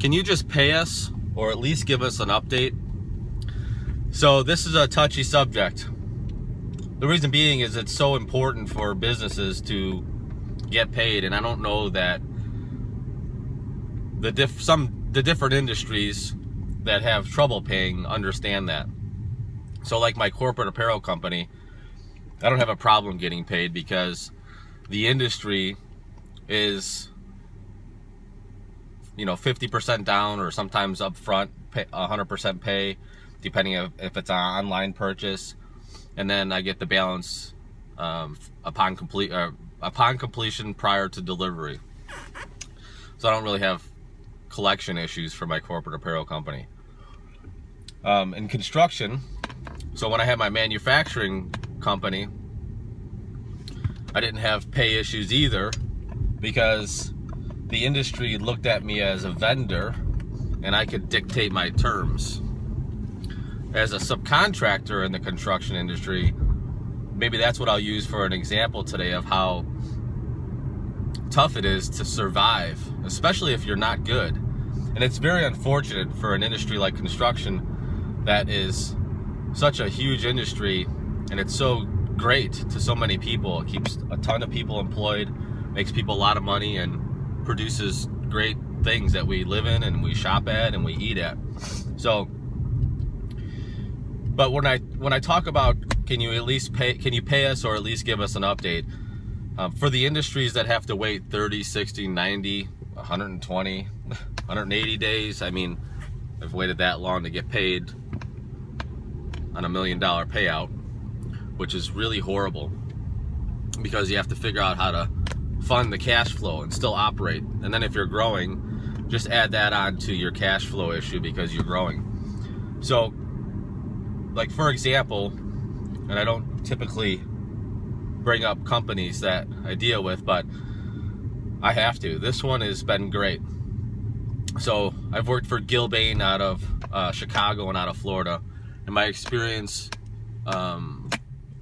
can you just pay us or at least give us an update? So this is a touchy subject. The reason being is it's so important for businesses to get paid, and I don't know that the different industries that have trouble paying understand that. So like my corporate apparel company, I don't have a problem getting paid because the industry is 50% down, or sometimes up front 100% pay, depending if it's an online purchase, and then I get the balance upon completion prior to delivery. So I don't really have collection issues for my corporate apparel company. In construction, so when I had my manufacturing company, I didn't have pay issues either, because the industry looked at me as a vendor and I could dictate my terms. As a subcontractor in the construction industry, maybe that's what I'll use for an example today of how tough it is to survive, especially if you're not good. And it's very unfortunate for an industry like construction that is such a huge industry, and it's so great to so many people. It keeps a ton of people employed, makes people a lot of money, and produces great things that we live in and we shop at and we eat at. So, but when I talk about can you pay us or at least give us an update, for the industries that have to wait 30, 60, 90, 120, 180 days, I mean, I've waited that long to get paid on $1 million payout, which is really horrible because you have to figure out how to fund the cash flow and still operate. And then if you're growing, just add that on to your cash flow issue because you're growing. So, like for example, and I don't typically bring up companies that I deal with, but I have to. This one has been great. So I've worked for Gilbane out of Chicago and out of Florida, and my experience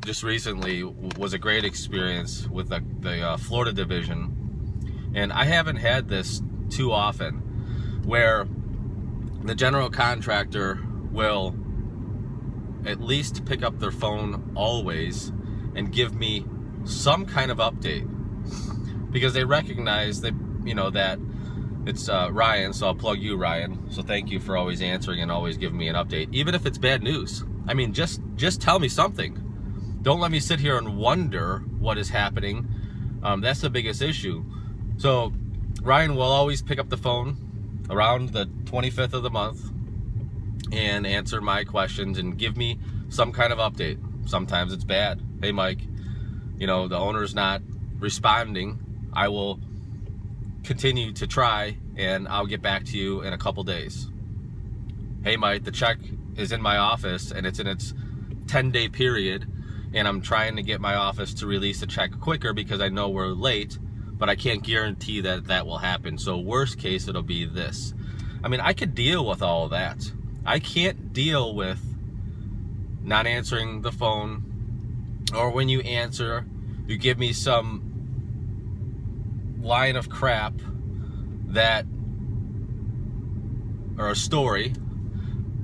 just recently was a great experience with the Florida division. And I haven't had this too often, where the general contractor will at least pick up their phone always and give me some kind of update, because they recognize that that it's Ryan, so I'll plug you, Ryan. So thank you for always answering and always giving me an update, even if it's bad news. I mean, just tell me something. Don't let me sit here and wonder what is happening. That's the biggest issue. So Ryan will always pick up the phone around the 25th of the month and answer my questions and give me some kind of update. Sometimes it's bad. Hey, Mike, the owner's not responding. I will continue to try and I'll get back to you in a couple days. Hey, Mike, the check is in my office and it's in its 10-day period, and I'm trying to get my office to release the check quicker because I know we're late, but I can't guarantee that that will happen. So worst case, it'll be this. I mean, I could deal with all of that. I can't deal with not answering the phone, or when you answer, you give me some line of crap or a story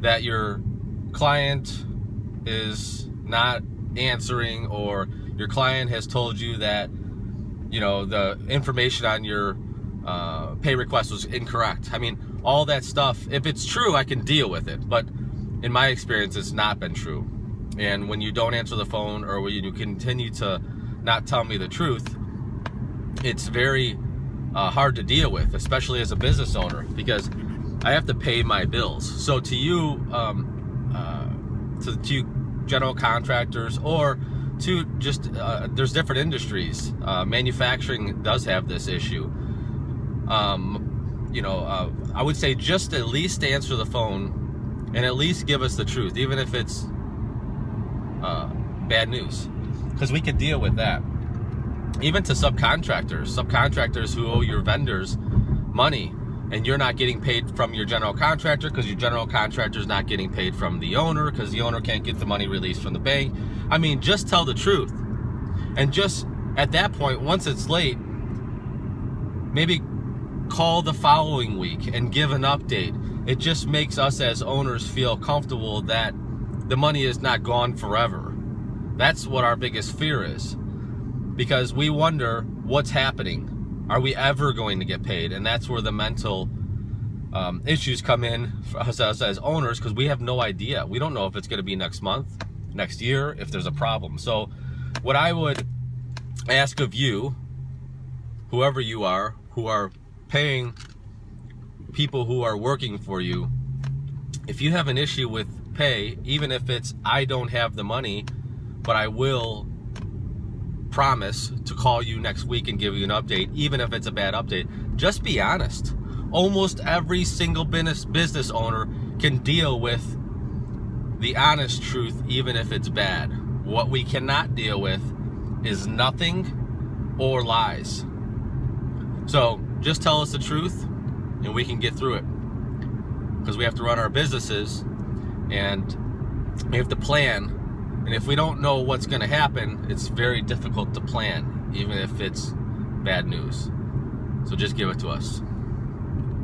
that your client is not answering, or your client has told you that the information on your pay request was incorrect. I mean, all that stuff, if it's true, I can deal with it, but in my experience, it's not been true. And when you don't answer the phone, or when you continue to not tell me the truth, it's very hard to deal with, especially as a business owner, because I have to pay my bills. So to you, to general contractors, or to just there's different industries. Manufacturing does have this issue. I would say just at least answer the phone and at least give us the truth, even if it's bad news, because we can deal with that. Even to subcontractors who owe your vendors money, and you're not getting paid from your general contractor because your general contractor is not getting paid from the owner because the owner can't get the money released from the bank. I mean, just tell the truth. And just at that point, once it's late, maybe call the following week and give an update. It just makes us as owners feel comfortable that the money is not gone forever. That's what our biggest fear is, because we wonder what's happening. Are we ever going to get paid? And that's where the mental issues come in for us as owners, because we have no idea. We don't know if it's going to be next month, next year, if there's a problem. So what I would ask of you, whoever you are, who are paying people who are working for you, if you have an issue with pay, even if it's I don't have the money, but I will promise to call you next week and give you an update, even if it's a bad update, just be honest. Almost every single business owner can deal with the honest truth, even if it's bad. What we cannot deal with is nothing or lies. So just tell us the truth and we can get through it, because we have to run our businesses and we have to plan. And if we don't know what's going to happen, it's very difficult to plan, even if it's bad news. So just give it to us.